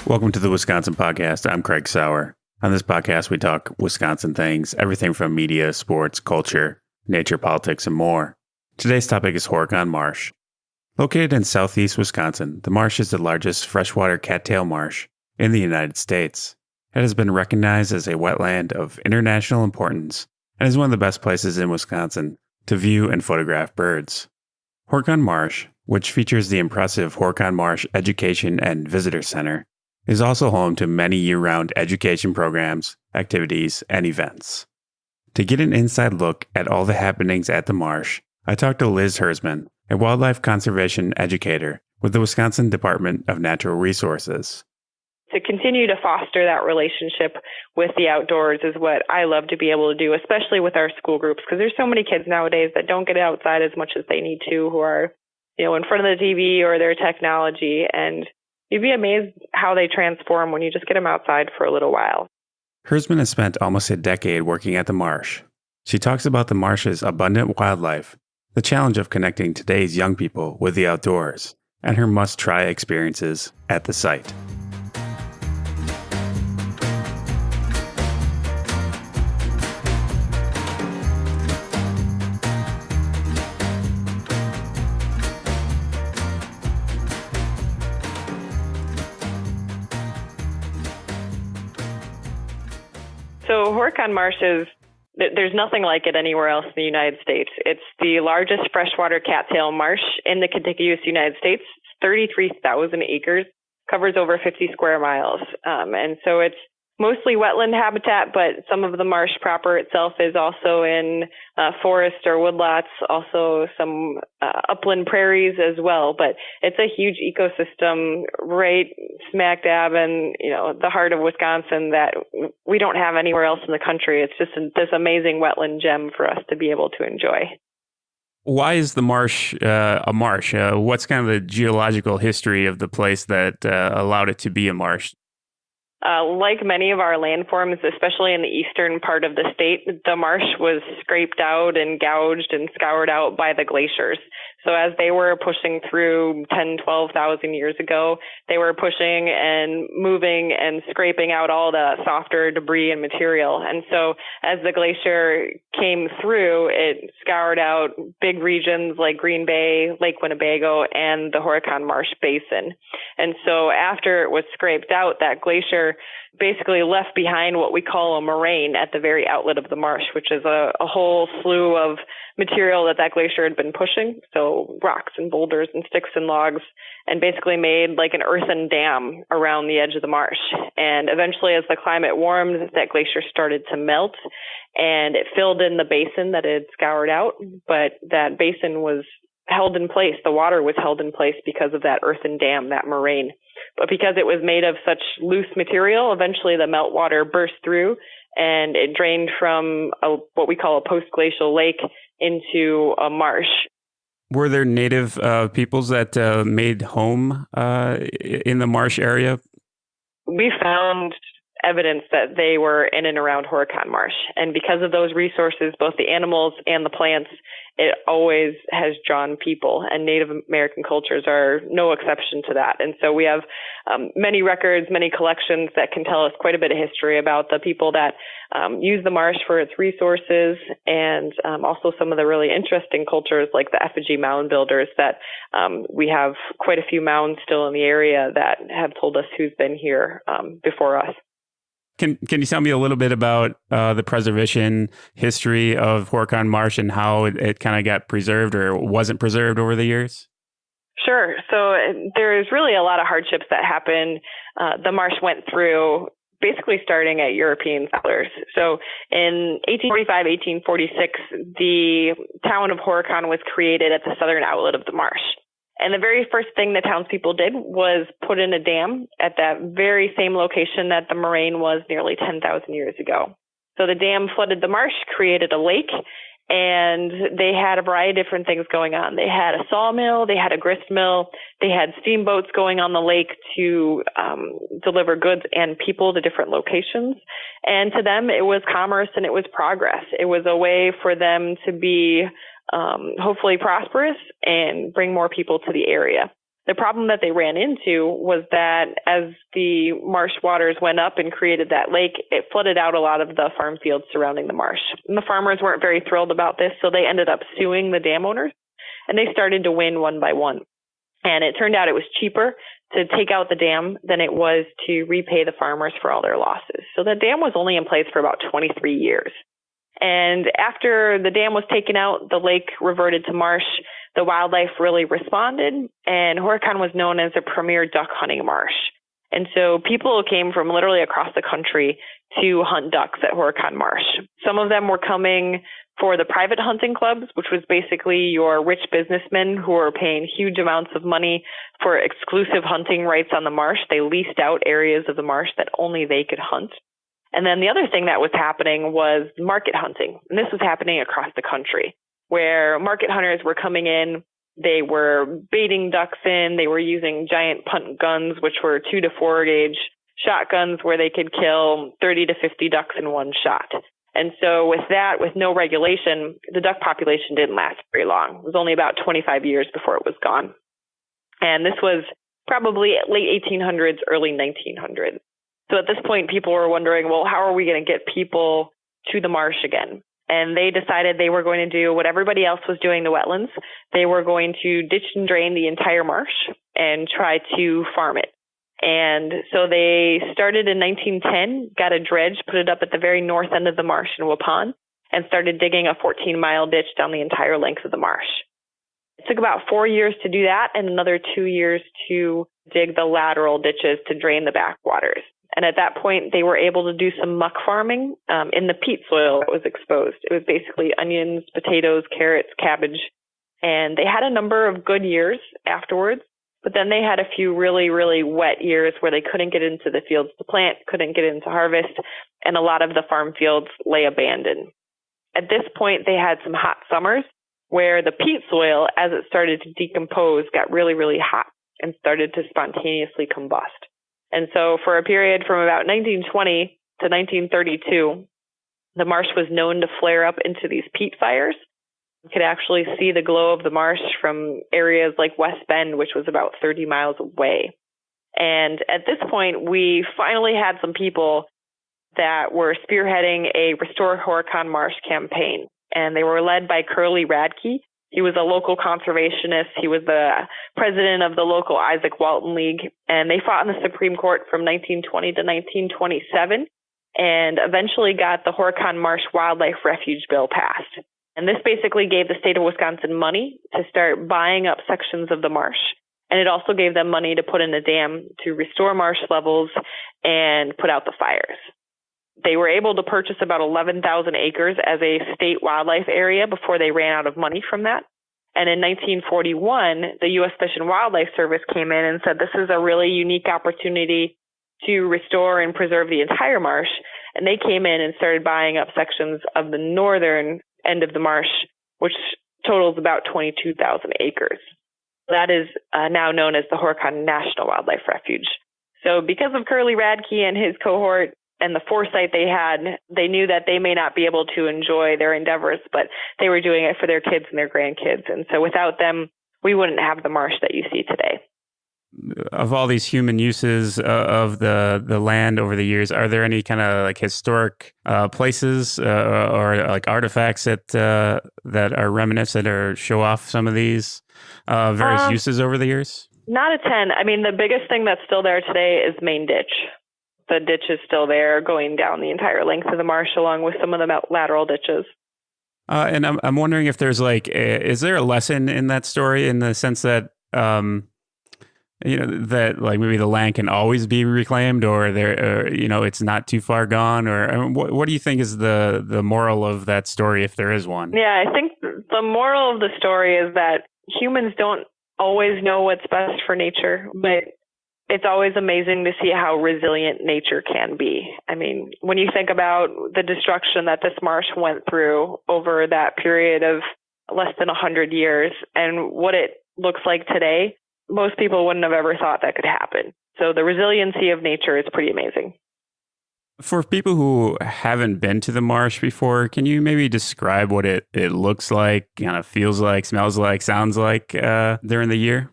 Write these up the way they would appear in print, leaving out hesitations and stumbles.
Welcome to the Wisconsin Podcast. I'm Craig Sauer. On this podcast, we talk Wisconsin things, everything from media, sports, culture, nature, politics, and more. Today's topic is Horicon Marsh. Located in southeast Wisconsin, the marsh is the largest freshwater cattail marsh in the United States. It has been recognized as a wetland of international importance and is one of the best places in Wisconsin to view and photograph birds. Horicon Marsh, which features the impressive Horicon Marsh Education and Visitor Center, is also home to many year-round education programs, activities, and events. To get an inside look at all the happenings at the marsh, I talked to Liz Herzmann, a wildlife conservation educator with the Wisconsin Department of Natural Resources. To continue to foster that relationship with the outdoors is what I love to be able to do, especially with our school groups, because there's so many kids nowadays that don't get outside as much as they need to, who are, in front of the TV or their technology, and you'd be amazed how they transform when you just get them outside for a little while. Herzmann has spent almost a decade working at the marsh. She talks about the marsh's abundant wildlife, the challenge of connecting today's young people with the outdoors, and her must-try experiences at the site. So Horicon Marsh there's nothing like it anywhere else in the United States. It's the largest freshwater cattail marsh in the contiguous United States. It's 33,000 acres, covers over 50 square miles. And so it's mostly wetland habitat, but some of the marsh proper itself is also in forest or woodlots, also some upland prairies as well. But it's a huge ecosystem right smack dab in the heart of Wisconsin that we don't have anywhere else in the country. It's just this amazing wetland gem for us to be able to enjoy. Why is the marsh a marsh? What's kind of the geological history of the place that allowed it to be a marsh? Like many of our landforms, especially in the eastern part of the state, the marsh was scraped out and gouged and scoured out by the glaciers. So as they were pushing through 10, 12,000 years ago, they were pushing and moving and scraping out all the softer debris and material. And so as the glacier came through, it scoured out big regions like Green Bay, Lake Winnebago, and the Horicon Marsh Basin. And so after it was scraped out, that glacier basically left behind what we call a moraine at the very outlet of the marsh, which is a whole slew of material that glacier had been pushing. So rocks and boulders and sticks and logs, and basically made like an earthen dam around the edge of the marsh. And eventually, as the climate warmed, that glacier started to melt and it filled in the basin that it had scoured out. But that basin was held in place. The water was held in place because of that earthen dam, that moraine. But because it was made of such loose material, eventually the meltwater burst through and it drained from what we call a post-glacial lake into a marsh. Were there native peoples that made home in the marsh area? We found evidence that they were in and around Horicon Marsh. And because of those resources, both the animals and the plants, it always has drawn people, and Native American cultures are no exception to that. And so we have many records, many collections that can tell us quite a bit of history about the people that use the marsh for its resources, and also some of the really interesting cultures like the effigy mound builders that we have quite a few mounds still in the area that have told us who's been here before us. Can you tell me a little bit about the preservation history of Horicon Marsh and how it kind of got preserved or wasn't preserved over the years? Sure. So there's really a lot of hardships that happen. The marsh went through basically starting at European settlers. So in 1845, 1846, the town of Horicon was created at the southern outlet of the marsh. And the very first thing the townspeople did was put in a dam at that very same location that the moraine was nearly 10,000 years ago. So the dam flooded the marsh, created a lake, and they had a variety of different things going on. They had a sawmill, they had a grist mill, they had steamboats going on the lake to deliver goods and people to different locations. And to them, it was commerce and it was progress. It was a way for them to be hopefully prosperous and bring more people to the area. The problem that they ran into was that as the marsh waters went up and created that lake, it flooded out a lot of the farm fields surrounding the marsh. And the farmers weren't very thrilled about this, so they ended up suing the dam owners, and they started to win one by one. And it turned out it was cheaper to take out the dam than it was to repay the farmers for all their losses. So the dam was only in place for about 23 years. And after the dam was taken out, the lake reverted to marsh. The wildlife really responded, and Horicon was known as a premier duck hunting marsh. And so people came from literally across the country to hunt ducks at Horicon Marsh. Some of them were coming for the private hunting clubs, which was basically your rich businessmen who were paying huge amounts of money for exclusive hunting rights on the marsh. They leased out areas of the marsh that only they could hunt. And then the other thing that was happening was market hunting. And this was happening across the country, where market hunters were coming in. They were baiting ducks in. They were using giant punt guns, which were 2 to 4 gauge shotguns where they could kill 30 to 50 ducks in one shot. And so with that, with no regulation, the duck population didn't last very long. It was only about 25 years before it was gone. And this was probably late 1800s, early 1900s. So at this point, people were wondering, well, how are we going to get people to the marsh again? And they decided they were going to do what everybody else was doing to wetlands. They were going to ditch and drain the entire marsh and try to farm it. And so they started in 1910, got a dredge, put it up at the very north end of the marsh in Waupun, and started digging a 14-mile ditch down the entire length of the marsh. It took about 4 years to do that and another 2 years to dig the lateral ditches to drain the backwaters. And at that point, they were able to do some muck farming in the peat soil that was exposed. It was basically onions, potatoes, carrots, cabbage. And they had a number of good years afterwards. But then they had a few really, really wet years where they couldn't get into the fields to plant, couldn't get into harvest, and a lot of the farm fields lay abandoned. At this point, they had some hot summers where the peat soil, as it started to decompose, got really, really hot and started to spontaneously combust. And so for a period from about 1920 to 1932, the marsh was known to flare up into these peat fires. You could actually see the glow of the marsh from areas like West Bend, which was about 30 miles away. And at this point, we finally had some people that were spearheading a Restore Horicon Marsh campaign. And they were led by Curly Radke. He was a local conservationist. He was the president of the local Isaac Walton League. And they fought in the Supreme Court from 1920 to 1927 and eventually got the Horicon Marsh Wildlife Refuge Bill passed. And this basically gave the state of Wisconsin money to start buying up sections of the marsh. And it also gave them money to put in a dam to restore marsh levels and put out the fires. They were able to purchase about 11,000 acres as a state wildlife area before they ran out of money from that. And in 1941, the U.S. Fish and Wildlife Service came in and said, this is a really unique opportunity to restore and preserve the entire marsh. And they came in and started buying up sections of the northern end of the marsh, which totals about 22,000 acres. That is now known as the Horicon National Wildlife Refuge. So because of Curly Radke and his cohort and the foresight they had, they knew that they may not be able to enjoy their endeavors, but they were doing it for their kids and their grandkids. And so without them, we wouldn't have the marsh that you see today. Of all these human uses of the land over the years, are there any kind of like historic places or like artifacts that are reminiscent or show off some of these various uses over the years? Not a ton. I mean, the biggest thing that's still there today is main ditch. The ditch is still there going down the entire length of the marsh along with some of the lateral ditches. And I'm wondering if there's like, is there a lesson in that story in the sense that, that like maybe the land can always be reclaimed or it's not too far gone? Or what do you think is the moral of that story, if there is one? Yeah, I think the moral of the story is that humans don't always know what's best for nature, but it's always amazing to see how resilient nature can be. I mean, when you think about the destruction that this marsh went through over that period of less than 100 years and what it looks like today, most people wouldn't have ever thought that could happen. So the resiliency of nature is pretty amazing. For people who haven't been to the marsh before, can you maybe describe what it looks like, kind of feels like, smells like, sounds like during the year?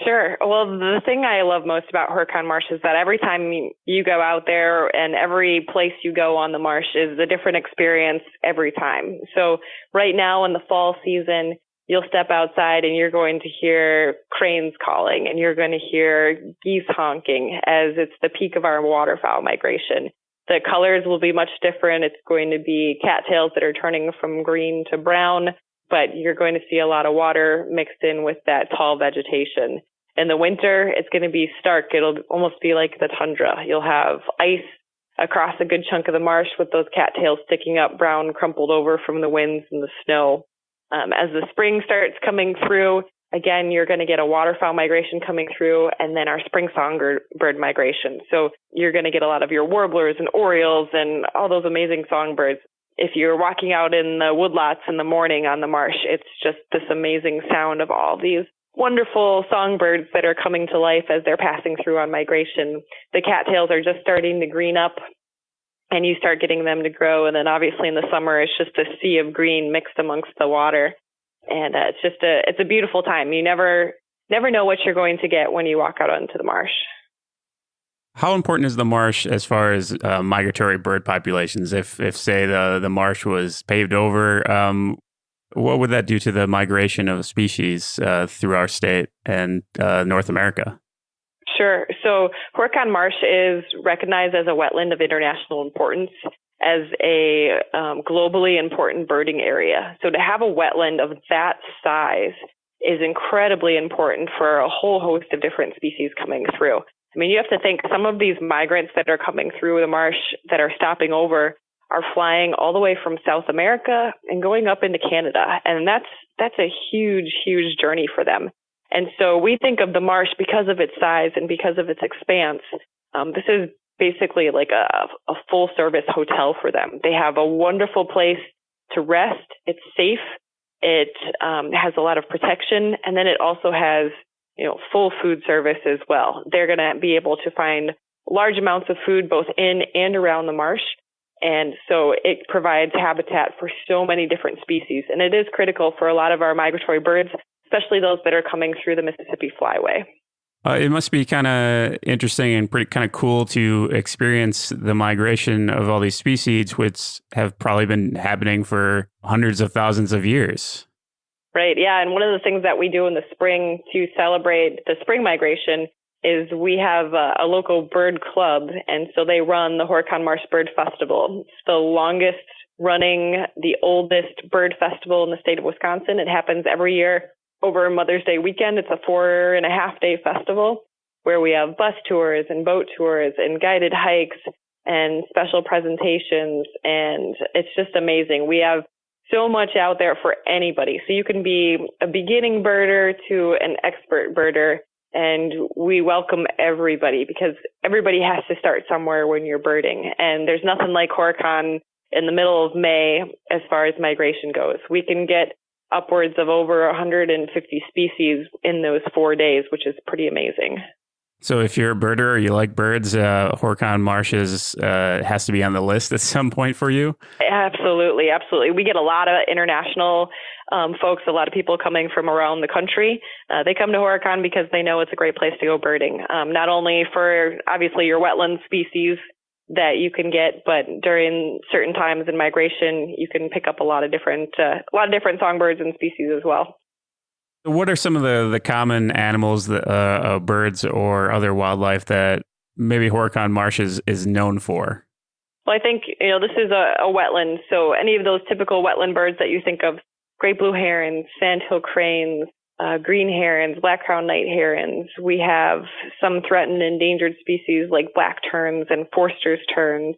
Sure. Well, the thing I love most about Horicon Marsh is that every time you go out there and every place you go on the marsh is a different experience every time. So right now in the fall season, you'll step outside and you're going to hear cranes calling and you're going to hear geese honking as it's the peak of our waterfowl migration. The colors will be much different. It's going to be cattails that are turning from green to brown, but you're going to see a lot of water mixed in with that tall vegetation. In the winter, it's going to be stark. It'll almost be like the tundra. You'll have ice across a good chunk of the marsh with those cattails sticking up brown, crumpled over from the winds and the snow. As the spring starts coming through, again, you're going to get a waterfowl migration coming through and then our spring songbird migration. So you're going to get a lot of your warblers and orioles and all those amazing songbirds. If you're walking out in the woodlots in the morning on the marsh, it's just this amazing sound of all these wonderful songbirds that are coming to life as they're passing through on migration. The cattails are just starting to green up and you start getting them to grow. And then obviously in the summer, it's just a sea of green mixed amongst the water. And it's a beautiful time. You never know what you're going to get when you walk out onto the marsh. How important is the marsh as far as migratory bird populations? If say the marsh was paved over, what would that do to the migration of species through our state and North America? Sure. So Horicon Marsh is recognized as a wetland of international importance, as a globally important birding area. So to have a wetland of that size is incredibly important for a whole host of different species coming through. I mean, you have to think some of these migrants that are coming through the marsh that are stopping over are flying all the way from South America and going up into Canada. And that's a huge, huge journey for them. And so we think of the marsh because of its size and because of its expanse. This is basically like a full service hotel for them. They have a wonderful place to rest. It's safe. It has a lot of protection. And then it also has, full food service as well. They're going to be able to find large amounts of food both in and around the marsh. And so it provides habitat for so many different species. And it is critical for a lot of our migratory birds, especially those that are coming through the Mississippi Flyway. It must be kind of interesting and pretty kind of cool to experience the migration of all these species, which have probably been happening for hundreds of thousands of years. Right. Yeah. And one of the things that we do in the spring to celebrate the spring migration is we have a local bird club. And so they run the Horicon Marsh Bird Festival. It's the longest running, the oldest bird festival in the state of Wisconsin. It happens every year over Mother's Day weekend. It's a 4.5-day festival where we have bus tours and boat tours and guided hikes and special presentations. And it's just amazing. We have so much out there for anybody. So you can be a beginning birder to an expert birder. And we welcome everybody because everybody has to start somewhere when you're birding. And there's nothing like Horicon in the middle of May as far as migration goes. We can get upwards of over 150 species in those 4 days, which is pretty amazing. So if you're a birder or you like birds, Horicon Marsh has to be on the list at some point for you? Absolutely, absolutely. We get a lot of international folks, a lot of people coming from around the country. They come to Horicon because they know it's a great place to go birding, not only for obviously your wetland species that you can get, but during certain times in migration, you can pick up a lot of different songbirds and species as well. What are some of the common animals, birds or other wildlife that maybe Horicon Marsh is known for? Well, I think, this is a wetland. So any of those typical wetland birds that you think of, great blue herons, sandhill cranes, green herons, black-crowned night herons. We have some threatened endangered species like black terns and Forster's terns.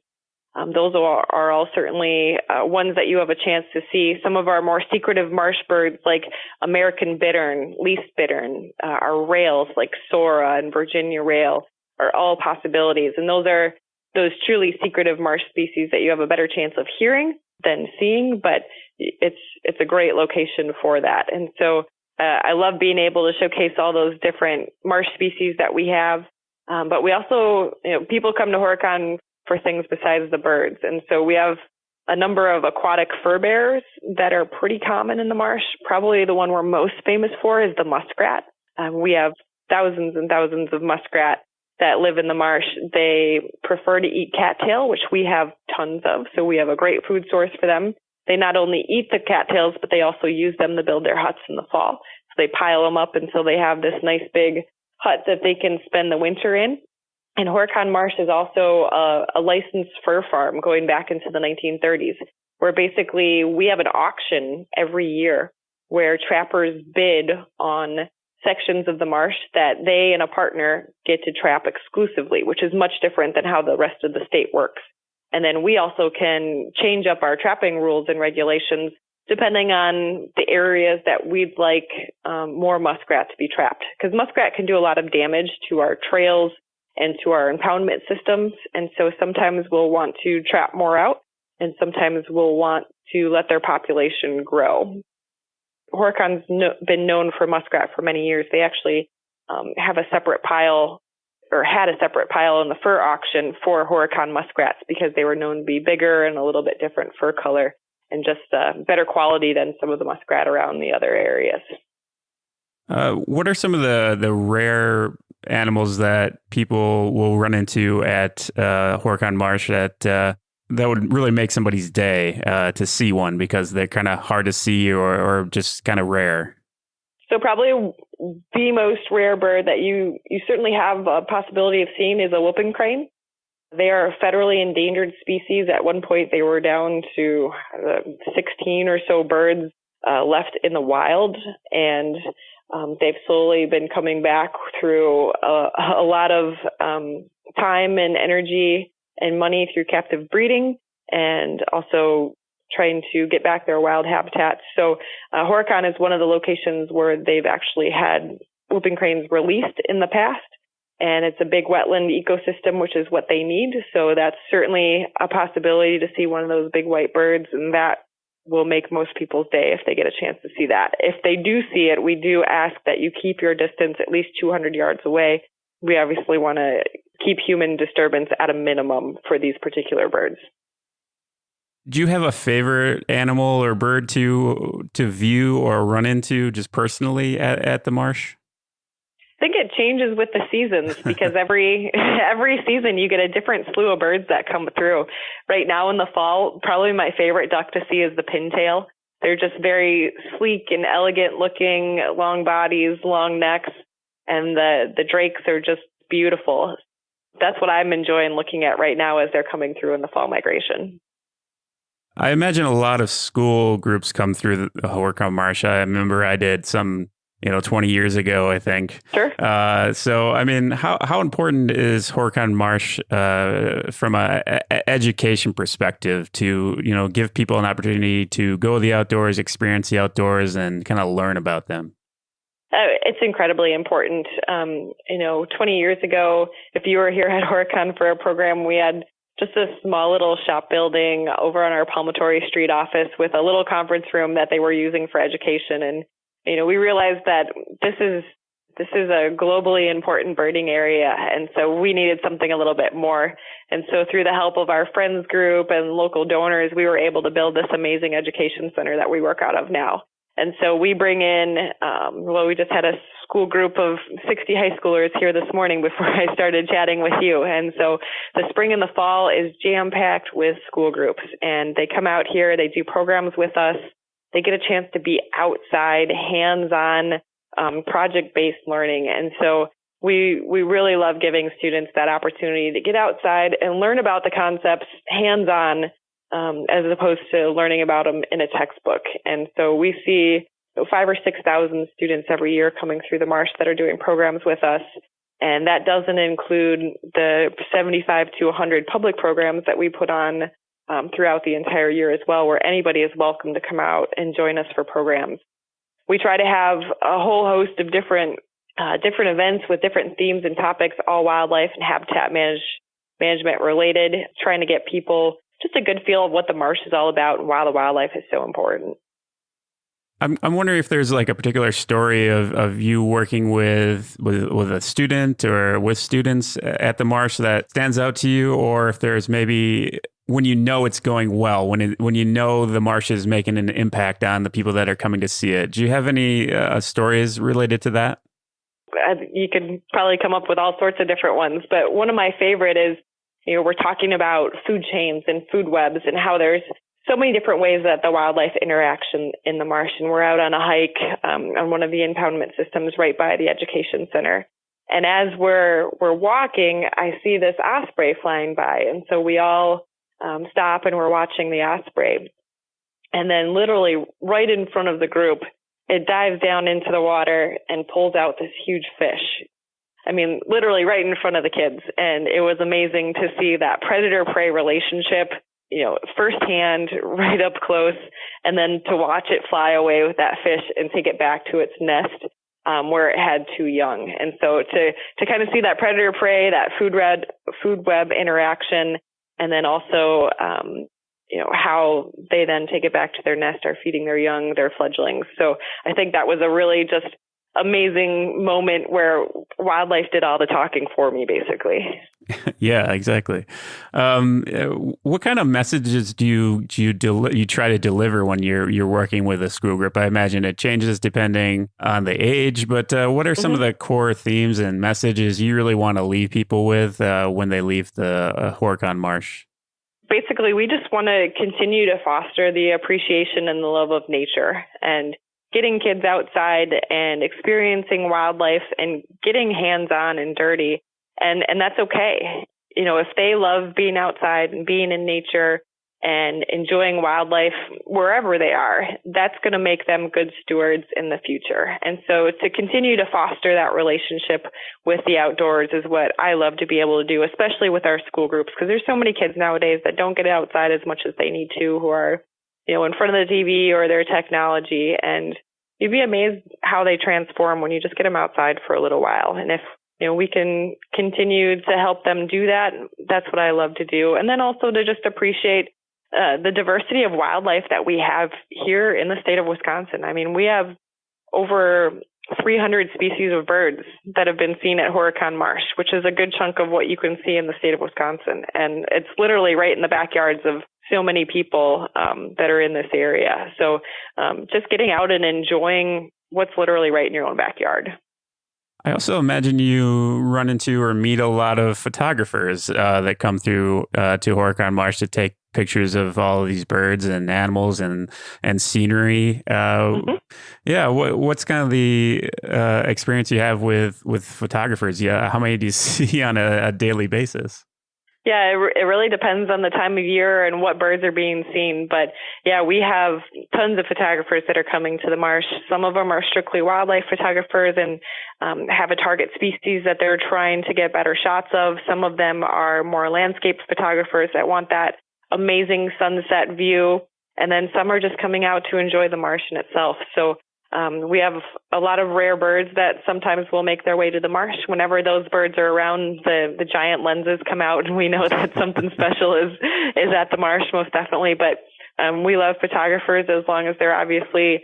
Those are all certainly ones that you have a chance to see. Some of our more secretive marsh birds like American bittern, least bittern, our rails like Sora and Virginia rail are all possibilities. And those are those truly secretive marsh species that you have a better chance of hearing than seeing, but it's a great location for that. And so I love being able to showcase all those different marsh species that we have. But we also, people come to Horicon for things besides the birds. And so we have a number of aquatic fur bearers that are pretty common in the marsh. Probably the one we're most famous for is the muskrat. We have thousands and thousands of muskrat that live in the marsh. They prefer to eat cattail, which we have tons of. So we have a great food source for them. They not only eat the cattails, but they also use them to build their huts in the fall. So they pile them up until they have this nice big hut that they can spend the winter in. And Horicon Marsh is also a licensed fur farm going back into the 1930s, where basically we have an auction every year where trappers bid on sections of the marsh that they and a partner get to trap exclusively, which is much different than how the rest of the state works. And then we also can change up our trapping rules and regulations depending on the areas that we'd like more muskrat to be trapped. Because muskrat can do a lot of damage to our trails and to our impoundment systems. And so sometimes we'll want to trap more out, and sometimes we'll want to let their population grow. Horicon's been known for muskrat for many years. They actually have a separate pile, or had a separate pile in the fur auction for Horicon muskrats because they were known to be bigger and a little bit different fur color and just better quality than some of the muskrat around the other areas. What are some of the rare animals that people will run into at Horicon Marsh that would really make somebody's day to see one because they're kind of hard to see or just kind of rare? So probably the most rare bird that you certainly have a possibility of seeing is a whooping crane. They are a federally endangered species. At one point, they were down to 16 or so birds left in the wild, and they've slowly been coming back through a lot of time and energy and money through captive breeding, and also trying to get back their wild habitats. So Horicon is one of the locations where they've actually had whooping cranes released in the past. And it's a big wetland ecosystem, which is what they need. So that's certainly a possibility to see one of those big white birds. And that will make most people's day if they get a chance to see that. If they do see it, we do ask that you keep your distance at least 200 yards away. We obviously want to keep human disturbance at a minimum for these particular birds. Do you have a favorite animal or bird to view or run into just personally at the marsh? I think it changes with the seasons because every season you get a different slew of birds that come through. Right now in the fall, probably my favorite duck to see is the pintail. They're just very sleek and elegant looking, long bodies, long necks, and the drakes are just beautiful. That's what I'm enjoying looking at right now as they're coming through in the fall migration. I imagine a lot of school groups come through the Horicon Marsh. I remember I did some 20 years ago, I think. Sure. So, I mean, how important is Horicon Marsh from a education perspective to, give people an opportunity to go to the outdoors, experience the outdoors, and kind of learn about them? It's incredibly important. 20 years ago, if you were here at Horicon for a program, we had just a small little shop building over on our Palmatory Street office with a little conference room that they were using for education. And we realized that this is a globally important birding area, and so we needed something a little bit more. And so through the help of our friends group and local donors, we were able to build this amazing education center that we work out of now. And so we bring in, we just had a school group of 60 high schoolers here this morning before I started chatting with you. And so the spring and the fall is jam-packed with school groups, and they come out here, they do programs with us. They get a chance to be outside, hands-on, project-based learning. And so we really love giving students that opportunity to get outside and learn about the concepts hands-on, as opposed to learning about them in a textbook. And so we see 5,000 or 6,000 students every year coming through the marsh that are doing programs with us. And that doesn't include the 75 to 100 public programs that we put on throughout the entire year as well, where anybody is welcome to come out and join us for programs. We try to have a whole host of different events with different themes and topics, all wildlife and habitat management related, trying to get people just a good feel of what the marsh is all about and why the wildlife is so important. I'm wondering if there's like a particular story of you working with a student or with students at the marsh that stands out to you, or if there's maybe when it's going well, when the marsh is making an impact on the people that are coming to see it. Do you have any stories related to that? You could probably come up with all sorts of different ones, but one of my favorite is, we're talking about food chains and food webs and how there's so many different ways that the wildlife interaction in the marsh. And we're out on a hike on one of the impoundment systems right by the Education Center. And as we're walking, I see this osprey flying by. And so we all stop and we're watching the osprey. And then literally right in front of the group, it dives down into the water and pulls out this huge fish. I mean, literally right in front of the kids. And it was amazing to see that predator-prey relationship, firsthand, right up close, and then to watch it fly away with that fish and take it back to its nest where it had two young. And so to kind of see that predator-prey, that food web interaction, and then also, how they then take it back to their nest, are feeding their young, their fledglings. So I think that was a really just amazing moment where wildlife did all the talking for me, basically. Yeah, exactly. What kind of messages do you try to deliver when you're working with a school group? I imagine it changes depending on the age, but what are some of the core themes and messages you really want to leave people with when they leave the Horicon Marsh? Basically, we just want to continue to foster the appreciation and the love of nature, and getting kids outside and experiencing wildlife and getting hands-on and dirty. And that's okay. If they love being outside and being in nature and enjoying wildlife wherever they are, that's going to make them good stewards in the future. And so to continue to foster that relationship with the outdoors is what I love to be able to do, especially with our school groups, because there's so many kids nowadays that don't get outside as much as they need to, who are in front of the TV or their technology. And you'd be amazed how they transform when you just get them outside for a little while. And if we can continue to help them do that, that's what I love to do. And then also to just appreciate the diversity of wildlife that we have here in the state of Wisconsin. I mean, we have over 300 species of birds that have been seen at Horicon Marsh, which is a good chunk of what you can see in the state of Wisconsin. And it's literally right in the backyards of so many people that are in this area. So just getting out and enjoying what's literally right in your own backyard. I also imagine you run into or meet a lot of photographers that come through to Horicon Marsh to take pictures of all of these birds and animals and scenery. Yeah, what's kind of the experience you have with photographers? Yeah, how many do you see on a daily basis? Yeah, it really depends on the time of year and what birds are being seen. But yeah, we have tons of photographers that are coming to the marsh. Some of them are strictly wildlife photographers and have a target species that they're trying to get better shots of. Some of them are more landscape photographers that want that amazing sunset view. And then some are just coming out to enjoy the marsh in itself. So we have a lot of rare birds that sometimes will make their way to the marsh. Whenever those birds are around, the giant lenses come out, and we know that something special is at the marsh, most definitely. But we love photographers as long as they're obviously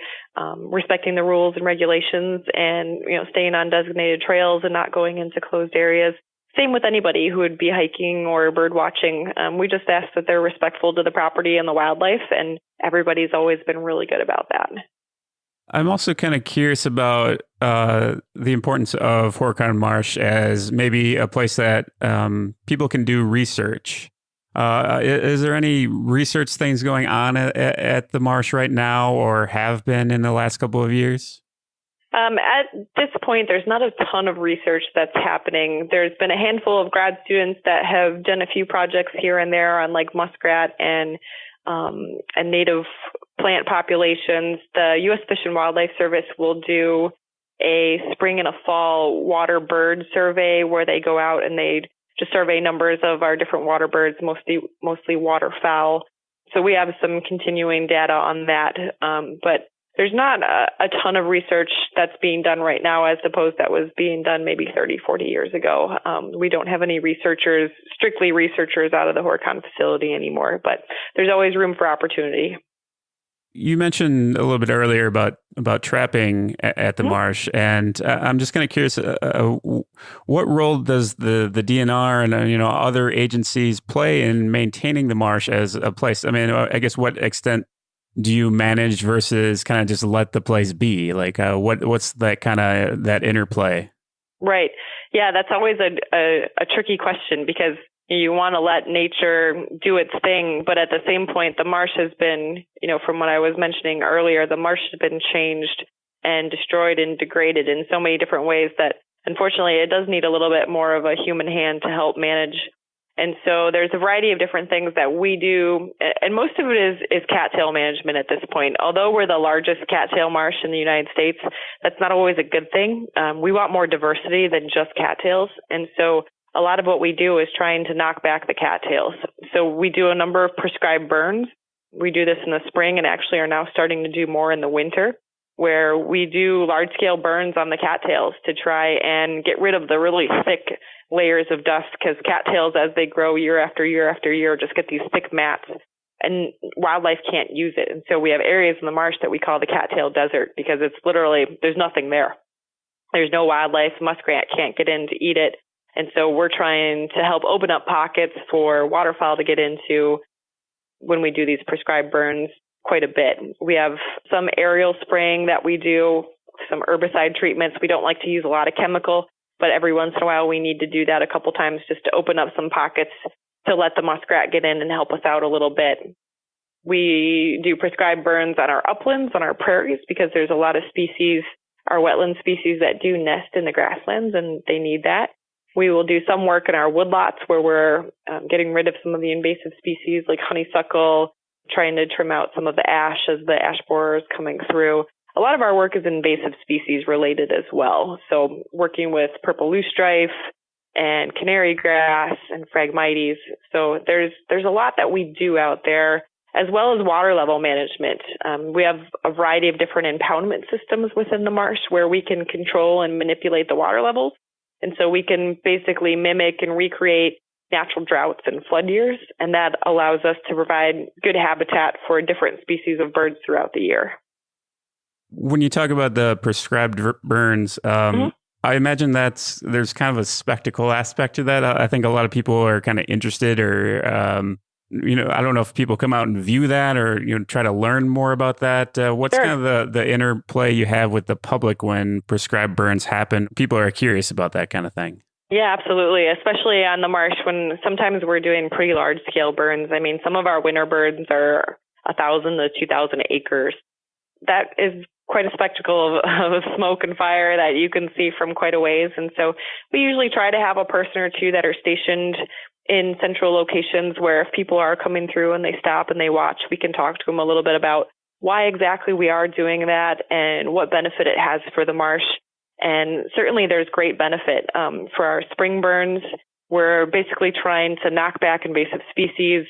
respecting the rules and regulations and staying on designated trails and not going into closed areas. Same with anybody who would be hiking or bird watching. We just ask that they're respectful to the property and the wildlife, and everybody's always been really good about that. I'm also kind of curious about the importance of Horicon Marsh as maybe a place that people can do research. Is there any research things going on at the marsh right now, or have been in the last couple of years? At this point, there's not a ton of research that's happening. There's been a handful of grad students that have done a few projects here and there on like muskrat and native plant populations. The U.S. Fish and Wildlife Service will do a spring and a fall water bird survey where they go out and they just survey numbers of our different water birds, mostly waterfowl. So we have some continuing data on that. But there's not a ton of research that's being done right now as opposed that was being done maybe 30, 40 years ago. We don't have any strictly researchers out of the Horicon facility anymore, but there's always room for opportunity. You mentioned a little bit earlier about trapping at the marsh, and I'm just kind of curious, what role does the DNR and other agencies play in maintaining the marsh as a place? I mean, I guess what extent do you manage versus kind of just let the place be? Like, what's that kind of that interplay? Right. Yeah, that's always a tricky question because you want to let nature do its thing, but at the same point, the marsh has been, from what I was mentioning earlier, the marsh has been changed and destroyed and degraded in so many different ways that unfortunately it does need a little bit more of a human hand to help manage. And so there's a variety of different things that we do, and most of it is cattail management at this point. Although we're the largest cattail marsh in the United States, that's not always a good thing. We want more diversity than just cattails. And so a lot of what we do is trying to knock back the cattails. So we do a number of prescribed burns. We do this in the spring and actually are now starting to do more in the winter, where we do large-scale burns on the cattails to try and get rid of the really thick layers of dust, because cattails, as they grow year after year after year, just get these thick mats, and wildlife can't use it. And so we have areas in the marsh that we call the cattail desert because it's literally, there's nothing there. There's no wildlife. Muskrat can't get in to eat it. And so we're trying to help open up pockets for waterfowl to get into when we do these prescribed burns quite a bit. We have some aerial spraying that we do, some herbicide treatments. We don't like to use a lot of chemical, but every once in a while we need to do that a couple times just to open up some pockets to let the muskrat get in and help us out a little bit. We do prescribed burns on our uplands, on our prairies, because there's a lot of species, our wetland species, that do nest in the grasslands, and they need that. We will do some work in our woodlots where we're getting rid of some of the invasive species like honeysuckle, trying to trim out some of the ash as the ash borer is coming through. A lot of our work is invasive species related as well. So working with purple loosestrife and canary grass and Phragmites. So there's a lot that we do out there, as well as water level management. We have a variety of different impoundment systems within the marsh where we can control and manipulate the water levels. And so we can basically mimic and recreate natural droughts and flood years, and that allows us to provide good habitat for different species of birds throughout the year. When you talk about the prescribed burns, I imagine there's kind of a spectacle aspect to that. I think a lot of people are kind of interested, or I don't know if people come out and view that, or try to learn more about that. What's Sure. kind of the interplay you have with the public when prescribed burns happen? People are curious about that kind of thing. Yeah, absolutely. Especially on the marsh when sometimes we're doing pretty large scale burns. I mean, some of our winter burns are 1,000 to 2,000 acres. That is quite a spectacle of smoke and fire that you can see from quite a ways. And so we usually try to have a person or two that are stationed in central locations where if people are coming through and they stop and they watch, we can talk to them a little bit about why exactly we are doing that and what benefit it has for the marsh. And certainly there's great benefit for our spring burns. We're basically trying to knock back invasive species,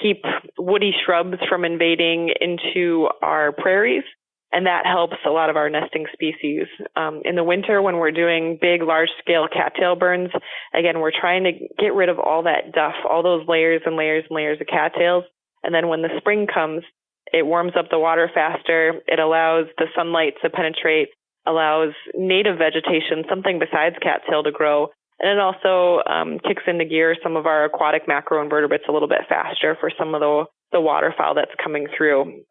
keep woody shrubs from invading into our prairies, and that helps a lot of our nesting species. In the winter, when we're doing big, large-scale cattail burns, again, we're trying to get rid of all that duff, all those layers and layers and layers of cattails. And then when the spring comes, it warms up the water faster. It allows the sunlight to penetrate, allows native vegetation, something besides cattail, to grow. And it also kicks into gear some of our aquatic macroinvertebrates a little bit faster for some of the waterfowl that's coming through.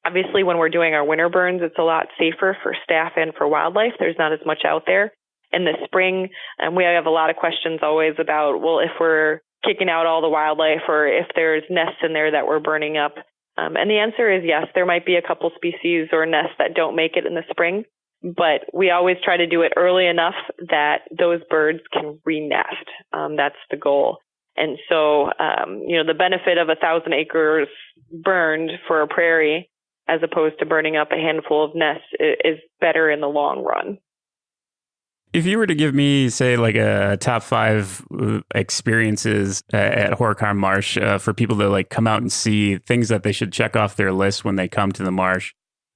Obviously, when we're doing our winter burns, it's a lot safer for staff and for wildlife. There's not as much out there. In the spring, we have a lot of questions always about, well, if we're kicking out all the wildlife or if there's nests in there that we're burning up. And the answer is yes, there might be a couple species or nests that don't make it in the spring. But we always try to do it early enough that those birds can re-nest. That's the goal. And so, the benefit of 1,000 acres burned for a prairie as opposed to burning up a handful of nests is better in the long run. If you were to give me, say, like a top 5 experiences at Horicon Marsh for people to come out and see, things that they should check off their list when they come to the marsh,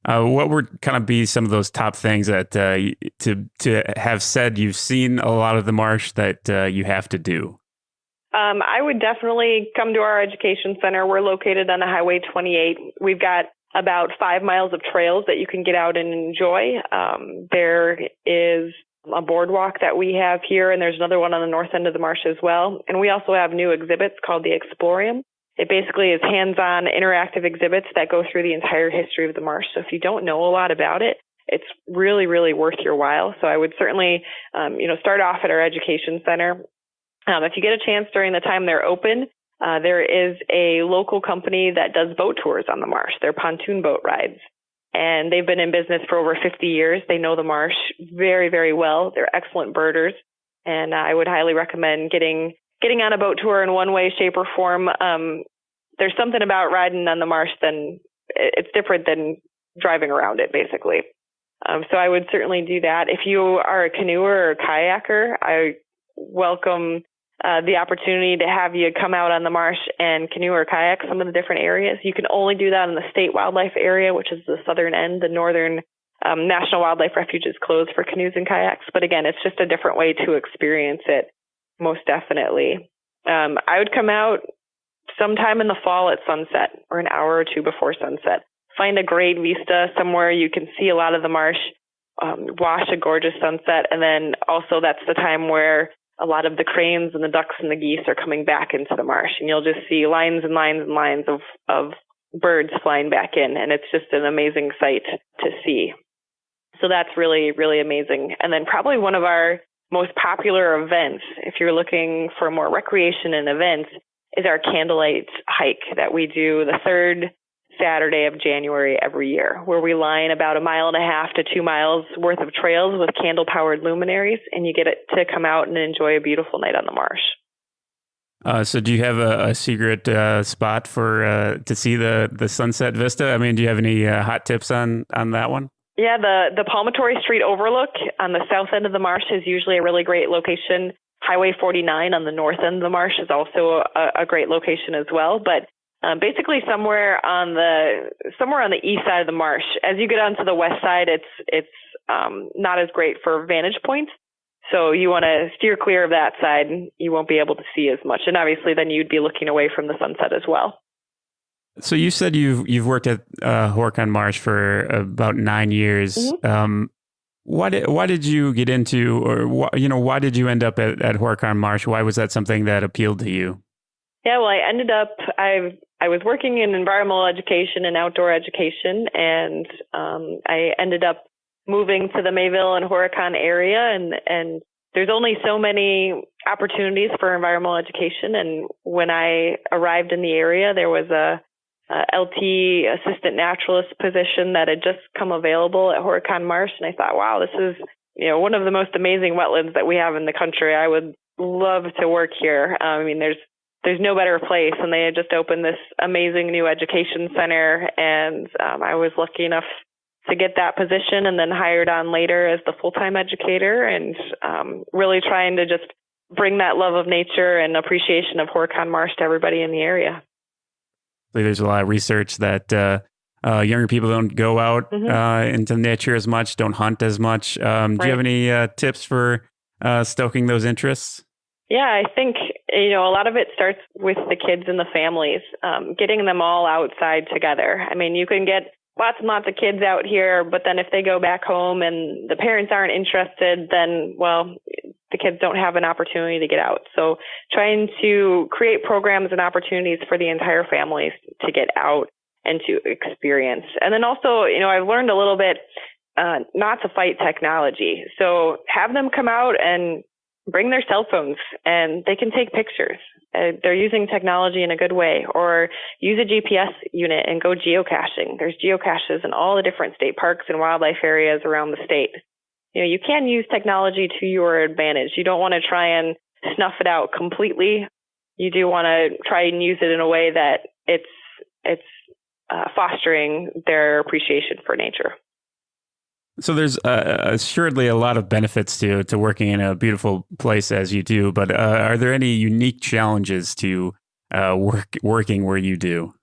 what would kind of be some of those top things that to have said you've seen a lot of the marsh that you have to do? I would definitely come to our education center. We're located on Highway 28. We've got about 5 miles of trails that you can get out and enjoy. There is a boardwalk that we have here, and there's another one on the north end of the marsh as well. And we also have new exhibits called the Explorium. It basically is hands-on interactive exhibits that go through the entire history of the marsh. So if you don't know a lot about it, it's really, really worth your while. So I would certainly, start off at our education center. If you get a chance during the time they're open, there is a local company that does boat tours on the marsh. They're pontoon boat rides. And they've been in business for over 50 years. They know the marsh very, very well. They're excellent birders. And I would highly recommend getting on a boat tour in one way, shape, or form. There's something about riding on the marsh it's different than driving around it, basically. So I would certainly do that. If you are a canoer or a kayaker, I welcome the opportunity to have you come out on the marsh and canoe or kayak some of the different areas. You can only do that in the state wildlife area, which is the southern end. The northern National Wildlife Refuge is closed for canoes and kayaks. But again, it's just a different way to experience it, most definitely. I would come out sometime in the fall at sunset or an hour or two before sunset. Find a great vista somewhere you can see a lot of the marsh, watch a gorgeous sunset. And then also that's the time where a lot of the cranes and the ducks and the geese are coming back into the marsh. And you'll just see lines and lines and lines of birds flying back in. And it's just an amazing sight to see. So that's really, really amazing. And then probably one of our most popular events, if you're looking for more recreation and events, is our candlelight hike that we do the third Saturday of January every year, where we line about 1.5 to 2 miles worth of trails with candle-powered luminaries, and you get to come out and enjoy a beautiful night on the marsh. So do you have a secret spot for to see the sunset vista? I mean, do you have any hot tips on that one? Yeah, the Palmatory Street overlook on the south end of the marsh is usually a really great location. Highway 49 on the north end of the marsh is also a great location as well. But basically somewhere on the east side of the marsh. As you get onto the west side, it's not as great for vantage points. So you want to steer clear of that side. You won't be able to see as much. And obviously then you'd be looking away from the sunset as well. So you said you've worked at Horicon Marsh for about 9 years. Mm-hmm. Why did you get into, or why did you end up at Horicon Marsh? Why was that something that appealed to you? Yeah, well, I was working in environmental education and outdoor education, and I ended up moving to the Mayville and Horicon area, and there's only so many opportunities for environmental education. And when I arrived in the area, there was a LT assistant naturalist position that had just come available at Horicon Marsh, and I thought, wow, this is one of the most amazing wetlands that we have in the country. I would love to work here. I mean, there's no better place, and they had just opened this amazing new education center, and I was lucky enough to get that position and then hired on later as the full-time educator, and really trying to just bring that love of nature and appreciation of Horicon Marsh to everybody in the area. There's a lot of research that younger people don't go out into nature as much, don't hunt as much. Do you have any tips for stoking those interests? Yeah, I think, a lot of it starts with the kids and the families, getting them all outside together. I mean, you can get lots and lots of kids out here, but then if they go back home and the parents aren't interested, then, well, the kids don't have an opportunity to get out. So trying to create programs and opportunities for the entire families to get out and to experience. And then also, I've learned a little bit not to fight technology. So have them come out and bring their cell phones and they can take pictures. They're using technology in a good way, or use a GPS unit and go geocaching. There's geocaches in all the different state parks and wildlife areas around the state. You can use technology to your advantage. You don't want to try and snuff it out completely. You do want to try and use it in a way that it's fostering their appreciation for nature. So there's assuredly a lot of benefits to working in a beautiful place as you do, but are there any unique challenges to working where you do?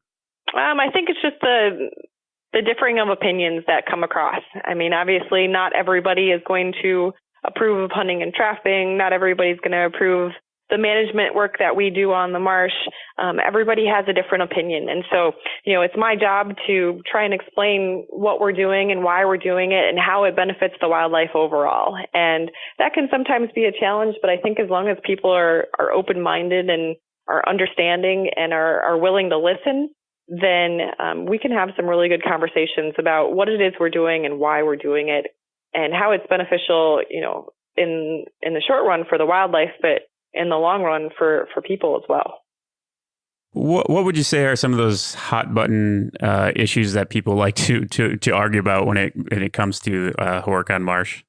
I think it's just the differing of opinions that come across. I mean, obviously, not everybody is going to approve of hunting and trapping. Not everybody's going to approve the management work that we do on the marsh. Everybody has a different opinion. And so, it's my job to try and explain what we're doing and why we're doing it and how it benefits the wildlife overall. And that can sometimes be a challenge, but I think as long as people are open-minded and are understanding and are willing to listen, then we can have some really good conversations about what it is we're doing and why we're doing it and how it's beneficial, in the short run for the wildlife, but in the long run for people as well. What would you say are some of those hot button issues that people like to argue about when it comes to Horicon Marsh?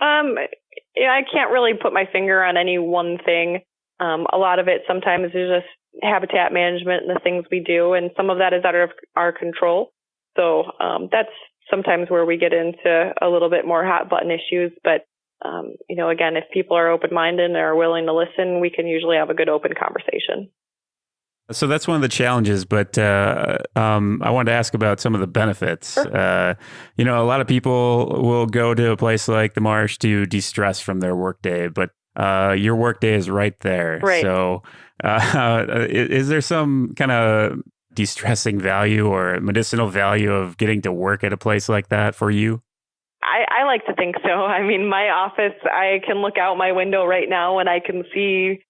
I can't really put my finger on any one thing. A lot of it sometimes is just habitat management and the things we do, and some of that is out of our control. So that's sometimes where we get into a little bit more hot button issues. But, again, if people are open-minded and are willing to listen, we can usually have a good open conversation. So that's one of the challenges, but I wanted to ask about some of the benefits. Sure. A lot of people will go to a place like the marsh to de-stress from their workday, but your workday is right there. Right. So is there some kind of de-stressing value or medicinal value of getting to work at a place like that for you? I like to think so. I mean, my office, I can look out my window right now and I can see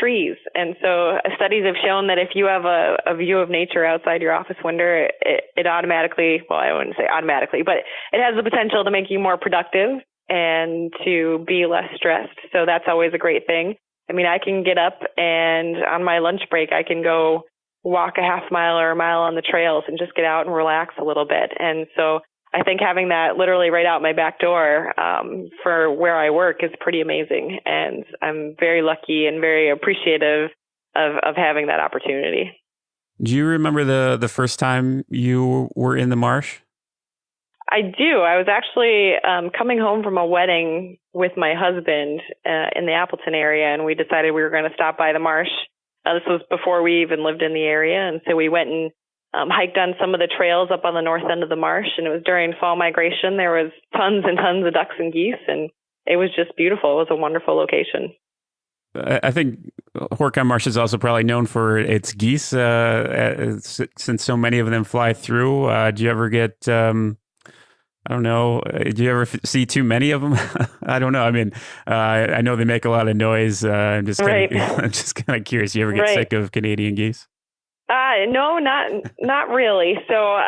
trees. And so studies have shown that if you have a view of nature outside your office window, it automatically, well, I wouldn't say automatically, but it has the potential to make you more productive and to be less stressed. So that's always a great thing. I mean, I can get up and on my lunch break, I can go walk a half mile or a mile on the trails and just get out and relax a little bit. And so I think having that literally right out my back door for where I work is pretty amazing. And I'm very lucky and very appreciative of having that opportunity. Do you remember the first time you were in the marsh? I do. I was actually coming home from a wedding with my husband in the Appleton area, and we decided we were going to stop by the marsh. This was before we even lived in the area, and so we went and hiked on some of the trails up on the north end of the marsh, and it was during fall migration. There was tons and tons of ducks and geese, and it was just beautiful. It was a wonderful location. I think Horicon Marsh is also probably known for its geese, since so many of them fly through. Do you ever get, I don't know, do you ever see too many of them? I don't know. I mean, I know they make a lot of noise. I'm just kind of curious. Do you ever get sick of Canadian geese? No, not really. So,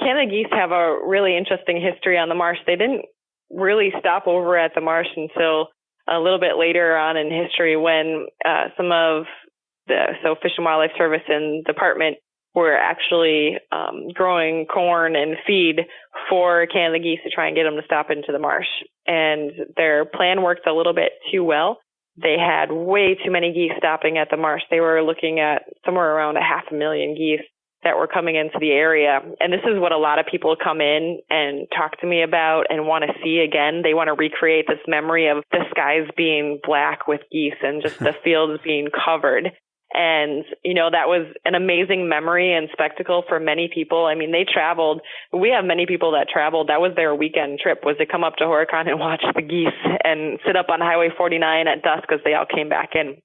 Canada geese have a really interesting history on the marsh. They didn't really stop over at the marsh until a little bit later on in history when some of Fish and Wildlife Service and Department were actually growing corn and feed for Canada geese to try and get them to stop into the marsh. And their plan worked a little bit too well. They had way too many geese stopping at the marsh. They were looking at somewhere around 500,000 geese that were coming into the area. And this is what a lot of people come in and talk to me about and want to see again. They want to recreate this memory of the skies being black with geese and just the fields being covered. And, that was an amazing memory and spectacle for many people. I mean, they traveled. We have many people that traveled. That was their weekend trip, was to come up to Horicon and watch the geese and sit up on Highway 49 at dusk as they all came back in.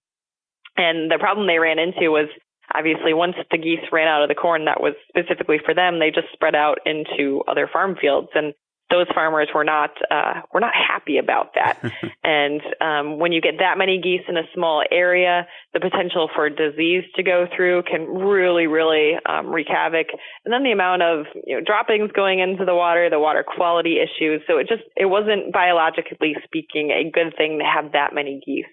And the problem they ran into was, obviously, once the geese ran out of the corn that was specifically for them, they just spread out into other farm fields. And those farmers were not happy about that. And when you get that many geese in a small area, the potential for disease to go through can really, really wreak havoc. And then the amount of droppings going into the water quality issues. So it wasn't biologically speaking a good thing to have that many geese.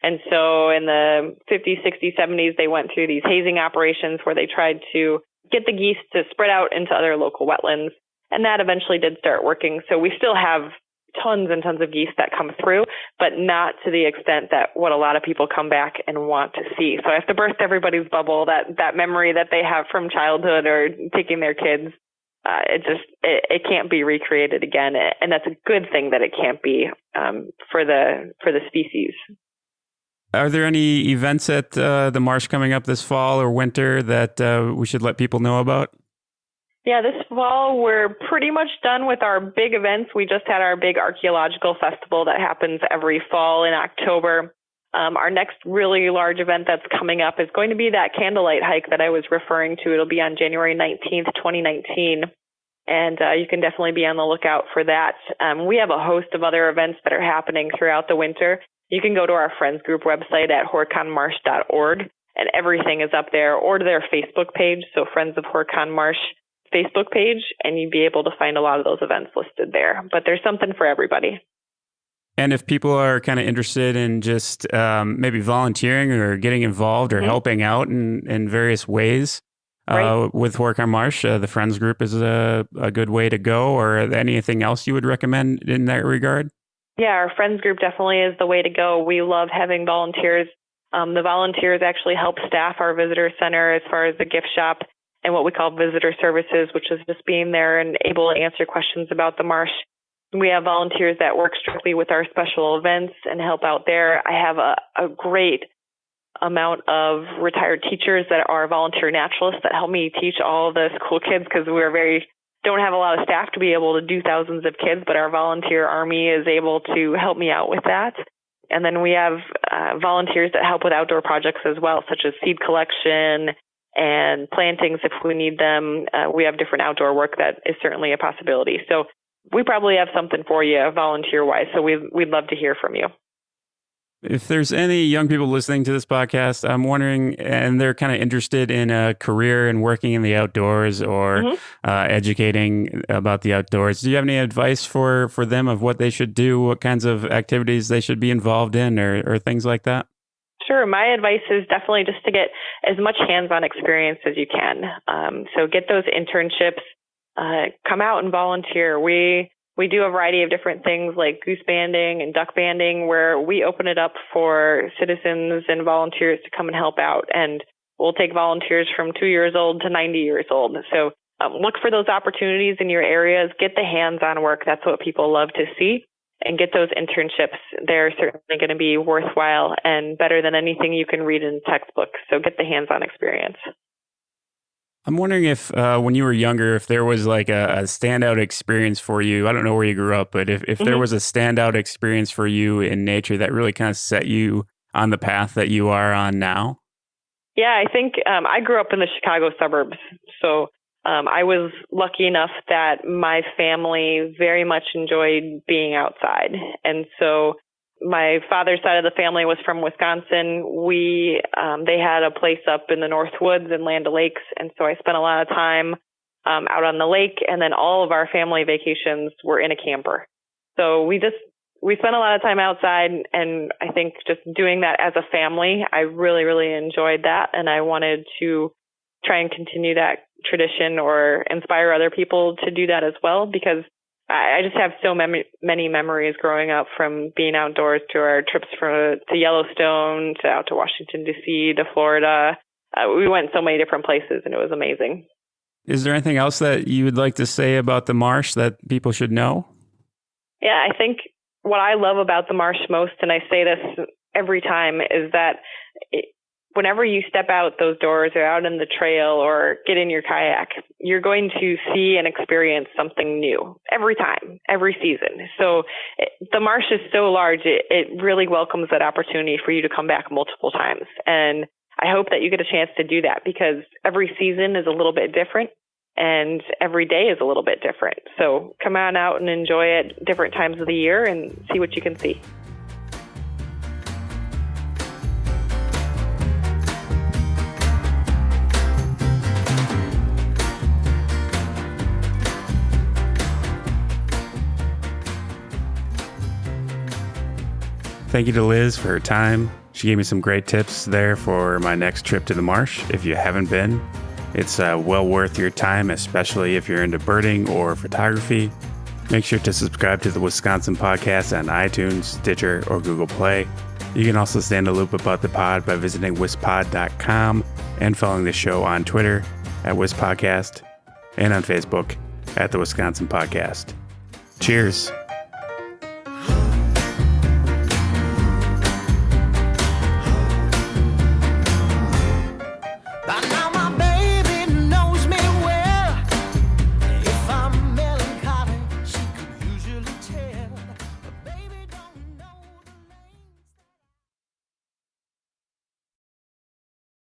And so in the 50s, 60s, 70s, they went through these hazing operations where they tried to get the geese to spread out into other local wetlands. And that eventually did start working. So we still have tons and tons of geese that come through, but not to the extent that what a lot of people come back and want to see. So I have to burst everybody's bubble, that memory that they have from childhood or taking their kids. It can't be recreated again. And that's a good thing that it can't be for the species. Are there any events at the marsh coming up this fall or winter that we should let people know about? Yeah, this fall, we're pretty much done with our big events. We just had our big archaeological festival that happens every fall in October. Our next really large event that's coming up is going to be that candlelight hike that I was referring to. It'll be on January 19th, 2019. And you can definitely be on the lookout for that. We have a host of other events that are happening throughout the winter. You can go to our Friends Group website at horiconmarsh.org and everything is up there, or to their Facebook page, so Friends of Horicon Marsh Facebook page, and you'd be able to find a lot of those events listed there. But there's something for everybody. And if people are kind of interested in just maybe volunteering or getting involved or helping out in various ways with Horicon Marsh, the Friends group is a good way to go. Or anything else you would recommend in that regard? Yeah, our Friends group definitely is the way to go. We love having volunteers. The volunteers actually help staff our visitor center as far as the gift shop and what we call visitor services, which is just being there and able to answer questions about the marsh. We have volunteers that work strictly with our special events and help out there. I have a great amount of retired teachers that are volunteer naturalists that help me teach all the school kids, because don't have a lot of staff to be able to do thousands of kids, but our volunteer army is able to help me out with that. And then we have volunteers that help with outdoor projects as well, such as seed collection and plantings if we need them. We have different outdoor work that is certainly a possibility. So we probably have something for you volunteer-wise, so we'd love to hear from you. If there's any young people listening to this podcast, I'm wondering, and they're kind of interested in a career in working in the outdoors or educating about the outdoors, do you have any advice for them of what they should do, what kinds of activities they should be involved in, or things like that? Sure. My advice is definitely just to get as much hands-on experience as you can. So get those internships. Come out and volunteer. We do a variety of different things like goose banding and duck banding, where we open it up for citizens and volunteers to come and help out. And we'll take volunteers from 2 years old to 90 years old. So look for those opportunities in your areas. Get the hands-on work. That's what people love to see. And get those internships. They're certainly going to be worthwhile and better than anything you can read in textbooks. So get the hands-on experience. I'm wondering if when you were younger, if there was like a standout experience for you. I don't know where you grew up, but if there was a standout experience for you in nature that really kind of set you on the path that you are on now. Yeah, I think I grew up in the Chicago suburbs. So I was lucky enough that my family very much enjoyed being outside. And so my father's side of the family was from Wisconsin. They had a place up in the North Woods in Land O'Lakes, and so I spent a lot of time out on the lake. And then all of our family vacations were in a camper. So we spent a lot of time outside, and I think just doing that as a family, I really, really enjoyed that, and I wanted to try and continue that tradition or inspire other people to do that as well, because I just have so many memories growing up, from being outdoors to our trips to Yellowstone, to out to Washington, D.C., to Florida. We went so many different places, and it was amazing. Is there anything else that you would like to say about the marsh that people should know? Yeah, I think what I love about the marsh most, and I say this every time, is that whenever you step out those doors or out in the trail or get in your kayak, you're going to see and experience something new every time, every season. So the marsh is so large, it really welcomes that opportunity for you to come back multiple times. And I hope that you get a chance to do that, because every season is a little bit different and every day is a little bit different. So come on out and enjoy it different times of the year and see what you can see. Thank you to Liz for her time. She gave me some great tips there for my next trip to the marsh. If you haven't been, it's well worth your time, especially if you're into birding or photography. Make sure to subscribe to the Wisconsin Podcast on iTunes, Stitcher, or Google Play. You can also stay in the loop about the pod by visiting wispod.com and following the show on Twitter at wispodcast and on Facebook at the Wisconsin Podcast. Cheers.